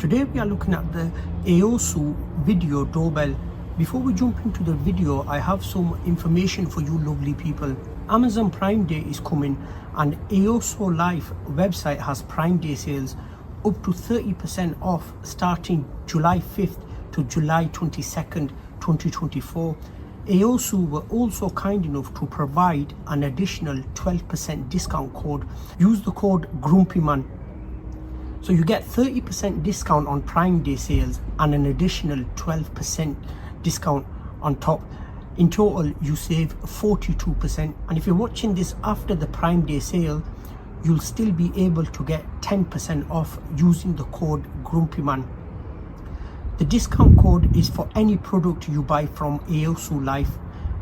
Today we are looking at the AOSU video doorbell. Before we jump into the video, I have some information for you lovely people. Amazon Prime Day is coming and AOSU Life website has Prime Day sales up to 30% off starting July 5th to July 22nd, 2024. AOSU were also kind enough to provide an additional 12% discount code. Use the code GrumpyMan. So you get 30% discount on Prime Day sales and an additional 12% discount on top. In total, you save 42%. And if you're watching this after the Prime Day sale, you'll still be able to get 10% off using the code GrumpyMan. The discount code is for any product you buy from AOSU Life.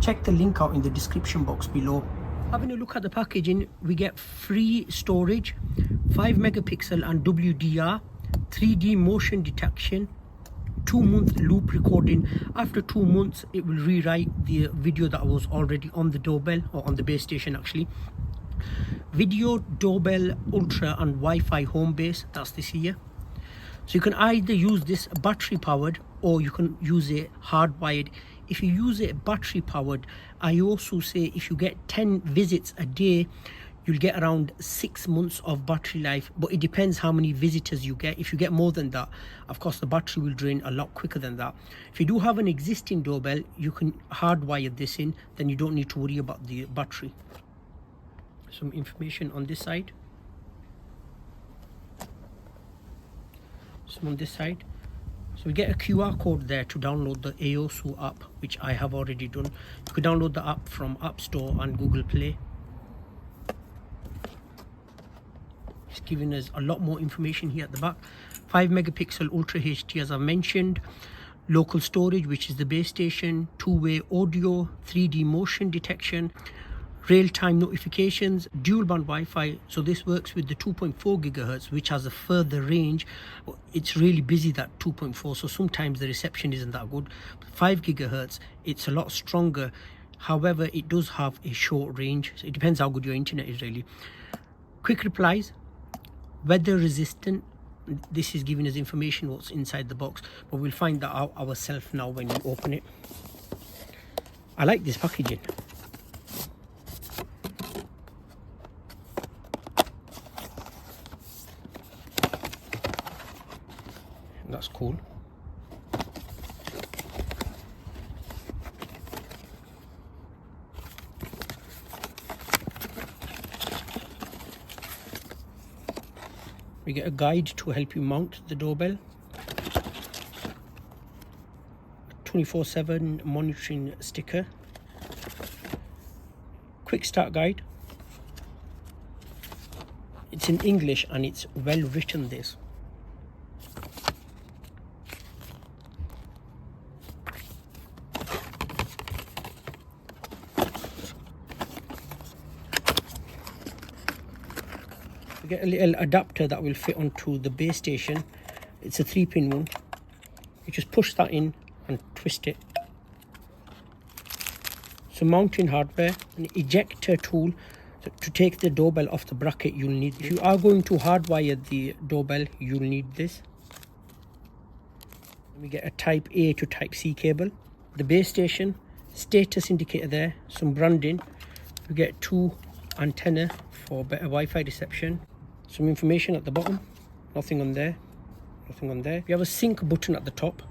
Check the link out in the description box below. Having a look at the packaging, we get free storage, 5 megapixel and WDR, 3D motion detection, 2-month loop recording. After 2 months, it will rewrite the video that was already on the doorbell, or on the base station actually. Video doorbell ultra and Wi-Fi home base, that's this here. So you can either use this battery powered or you can use it hardwired. If you use it battery powered, I also say if you get 10 visits a day, you'll get around 6 months of battery life, but it depends how many visitors you get. If you get more than that, of course the battery will drain a lot quicker than that. If you do have an existing doorbell, you can hardwire this in, then you don't need to worry about the battery. Some information on this side, some on this side. So we get a QR code there to download the AOSU app, which I have already done. You can download the app from App Store and Google Play. It's giving us a lot more information here at the back. 5 megapixel Ultra HD as I mentioned, local storage which is the base station, 2-way audio, 3D motion detection, real-time notifications, dual band Wi-Fi. So this works with the 2.4 gigahertz, which has a further range. It's really busy, that 2.4, so sometimes the reception isn't that good. 5 gigahertz, it's a lot stronger. However, it does have a short range, so it depends how good your internet is really. Quick replies, weather resistant. This is giving us information what's inside the box, but we'll find that out ourselves now when we open it. I like this packaging. That's cool. We get a guide to help you mount the doorbell. 24/7 monitoring sticker. Quick start guide. It's in English and it's well written, this. We get a little adapter that will fit onto the base station. It's a 3-pin one. You just push that in and twist it. So mounting hardware, an ejector tool. So to take the doorbell off the bracket, you'll need. If you are going to hardwire the doorbell, you'll need this. We get a Type A to Type C cable. The base station, status indicator there, some branding. We get 2 antenna for better Wi-Fi reception. Some information at the bottom, nothing on there, nothing on there. We have a sync button at the top,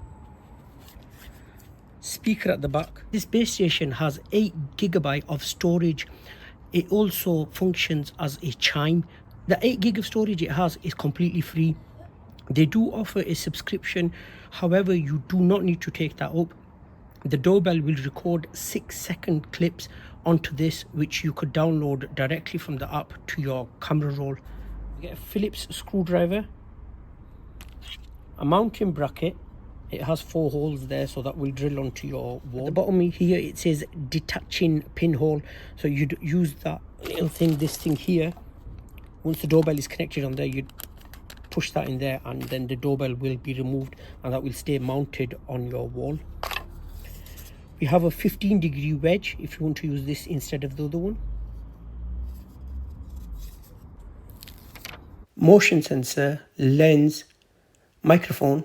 speaker at the back. This base station has 8 gigabyte of storage. It also functions as a chime. The 8 gig of storage it has is completely free. They do offer a subscription, however you do not need to take that up. The doorbell will record 6-second clips onto this, which you could download directly from the app to your camera roll. You get a Phillips screwdriver, a mounting bracket. It has 4 holes there, so that will drill onto your wall. At the bottom here it says detaching pinhole, so you'd use that little thing, this thing here. Once the doorbell is connected on there, you'd push that in there and then the doorbell will be removed and that will stay mounted on your wall. We have a 15-degree wedge if you want to use this instead of the other one. motion sensor, lens, microphone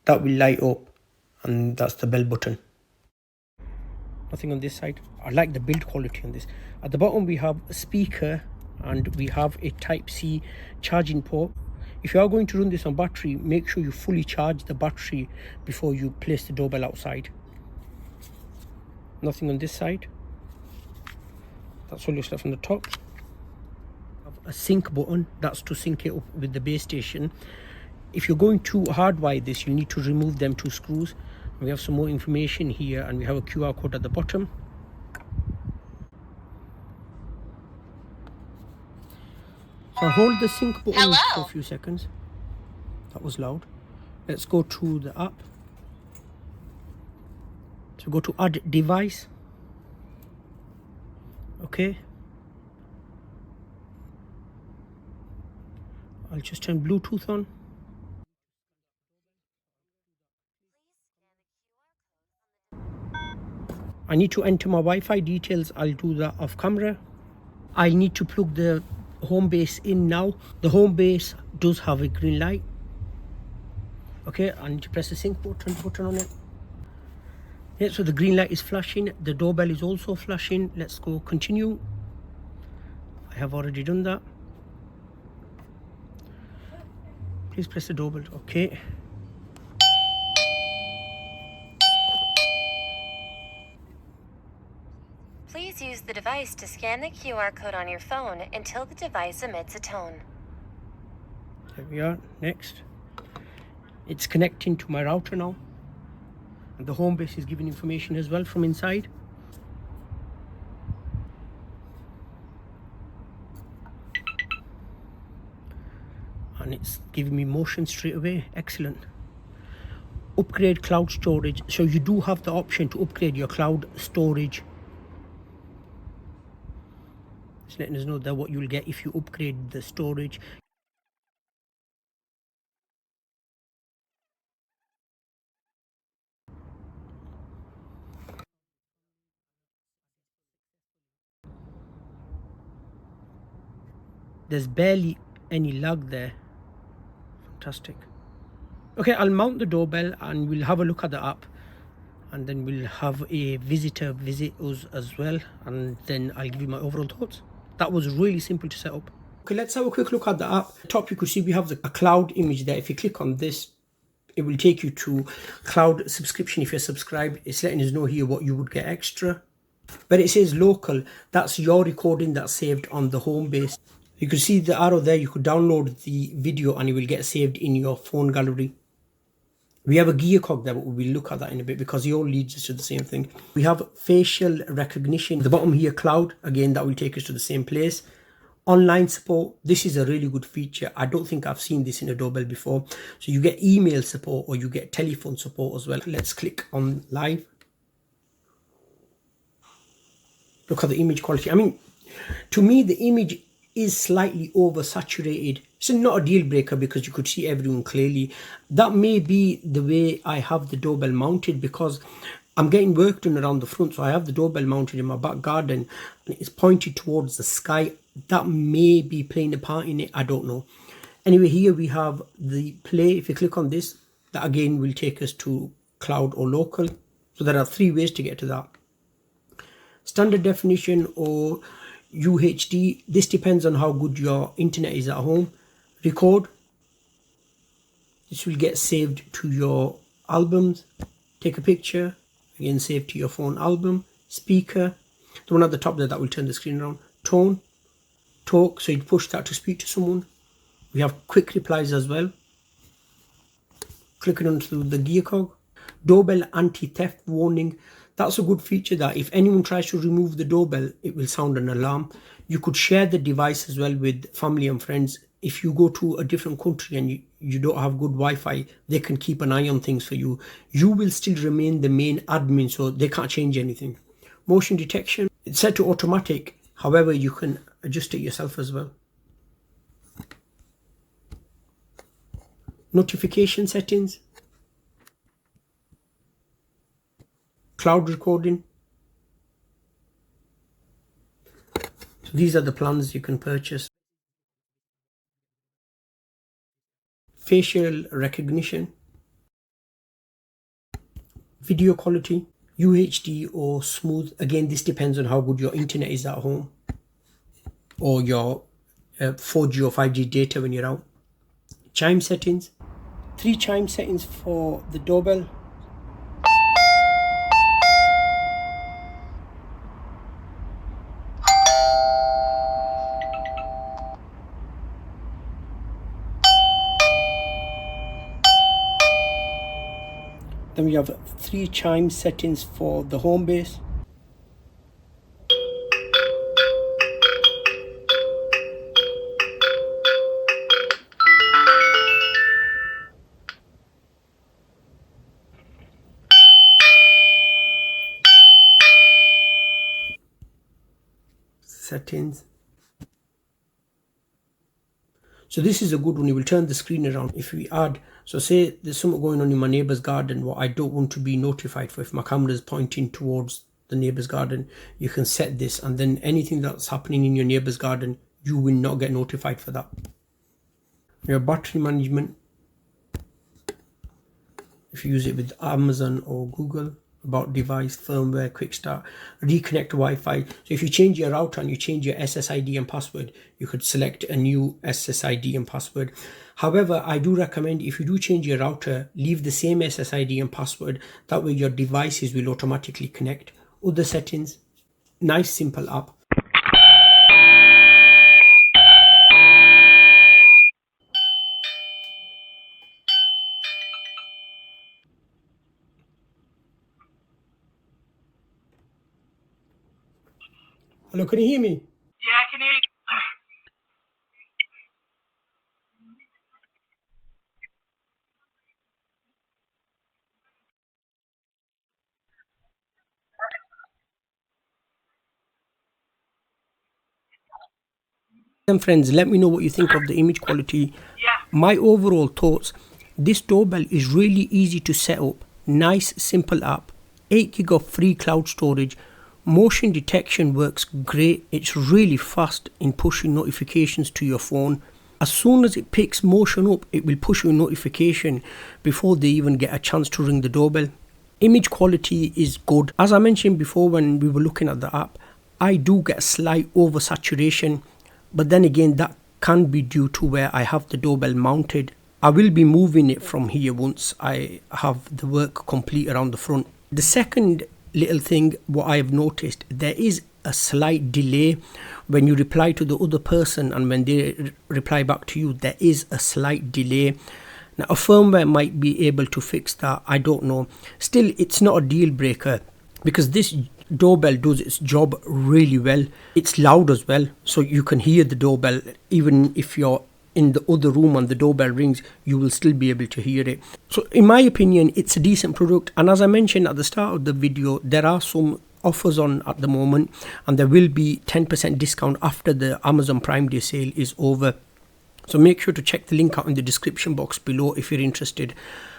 that will light up, and that's the bell button. Nothing on this side. I like the build quality on this. At the bottom we have a speaker and we have a type C charging port. If you are going to run this on battery, make sure you fully charge the battery before you place the doorbell outside. Nothing on this side. That's all your stuff on the top. A sync button, that's to sync it up with the base station. If you're going to hardwire this, you need to remove them two screws. We have some more information here, and we have a QR code at the bottom. So hold the sync button for a few seconds. That was loud. Let's go to the app. So go to add device. Okay. I'll just turn Bluetooth on. I need to enter my Wi-Fi details. I'll do that off camera. I need to plug the home base in now. The home base does have a green light. Okay, I need to press the sync button on it. Yeah, so the green light is flashing. The doorbell is also flashing. Let's go continue. I have already done that. Please press the doorbell. Okay. Please use the device to scan the QR code on your phone until the device emits a tone. There we are. Next. It's connecting to my router now. And the home base is giving information as well from inside. And it's giving me motion straight away. Excellent. Upgrade cloud storage. So you do have the option to upgrade your cloud storage. It's letting us know that what you'll get if you upgrade the storage. There's barely any lag there. Fantastic. Okay, I'll mount the doorbell and we'll have a look at the app, and then we'll have a visitor visit us as well, and then I'll give you my overall thoughts. That was really simple to set up. Okay, let's have a quick look at the app. At the top you could see we have a cloud image there. If you click on this, it will take you to cloud subscription. If you're subscribed, it's letting us know here what you would get extra. But it says local, that's your recording that's saved on the home base. You can see the arrow there. You could download the video and it will get saved in your phone gallery. We have a gear cog there, but we'll look at that in a bit because it all leads us to the same thing. We have facial recognition. The bottom here, cloud, again, that will take us to the same place. Online support, this is a really good feature. I don't think I've seen this in a doorbell before. So you get email support or you get telephone support as well. Let's click on live. Look at the image quality. I mean, to me, the image is slightly oversaturated. It's not a deal breaker because you could see everyone clearly. That may be the way I have the doorbell mounted because I'm getting work done around the front. So I have the doorbell mounted in my back garden and it's pointed towards the sky. That may be playing a part in it. I don't know. Anyway, here we have the play. If you click on this, that again will take us to cloud or local. So there are three ways to get to that. Standard definition or UHD. This depends on how good your internet is at home. Record. This will get saved to your albums. Take a picture. Again, save to your phone album. Speaker. The one at the top there, that will turn the screen around. Tone. Talk. So you push that to speak to someone. We have quick replies as well. Clicking onto the gear cog. Doorbell anti-theft warning. That's a good feature that if anyone tries to remove the doorbell, it will sound an alarm. You could share the device as well with family and friends. If you go to a different country and you don't have good Wi-Fi, they can keep an eye on things for you. You will still remain the main admin, so they can't change anything. Motion detection. It's set to automatic. However, you can adjust it yourself as well. Notification settings. Cloud recording. So these are the plans you can purchase. facial recognition, video quality, UHD or smooth. Again, this depends on how good your internet is at home or your 4G or 5G data when you're out. Chime settings, 3 chime settings for the doorbell. Then we have 3 chime settings for the home base. Settings. So this is a good one. You will turn the screen around. If we add, so say there's something going on in my neighbor's garden what I don't want to be notified for. If my camera is pointing towards the neighbor's garden, you can set this, and then anything that's happening in your neighbor's garden, you will not get notified for that. Your battery management, if you use it with Amazon or Google, about device, firmware, quick start, reconnect Wi-Fi. So if you change your router and you change your SSID and password, you could select a new SSID and password. However, I do recommend if you do change your router, leave the same SSID and password. That way your devices will automatically connect. Other settings, nice simple app. Hello, can you hear me? Yeah, I can hear you. And friends, let me know what you think of the image quality. Yeah. My overall thoughts, this doorbell is really easy to set up. Nice simple app, 8 gig of free cloud storage. Motion detection works great. It's really fast in pushing notifications to your phone. As soon as it picks motion up, it will push you a notification before they even get a chance to ring the doorbell. Image quality is good. As I mentioned before when we were looking at the app, I do get a slight oversaturation, but then again that can be due to where I have the doorbell mounted. I will be moving it from here once I have the work complete around the front. The second little thing what I have noticed, there is a slight delay when you reply to the other person and when they reply back to you. There is a slight delay. Now a firmware might be able to fix that, I don't know. Still, it's not a deal breaker because this doorbell does its job really well. It's loud as well, so you can hear the doorbell even if you're in the other room and the doorbell rings, you will still be able to hear it. So in my opinion, it's a decent product, and as I mentioned at the start of the video, there are some offers on at the moment, and there will be 10% discount after the Amazon Prime Day sale is over. So make sure to check the link out in the description box below if you're interested.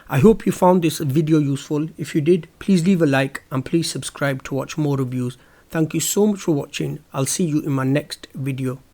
I hope you found this video useful. If you did, please leave a like and please subscribe to watch more reviews. Thank you so much for watching. I'll see you in my next video.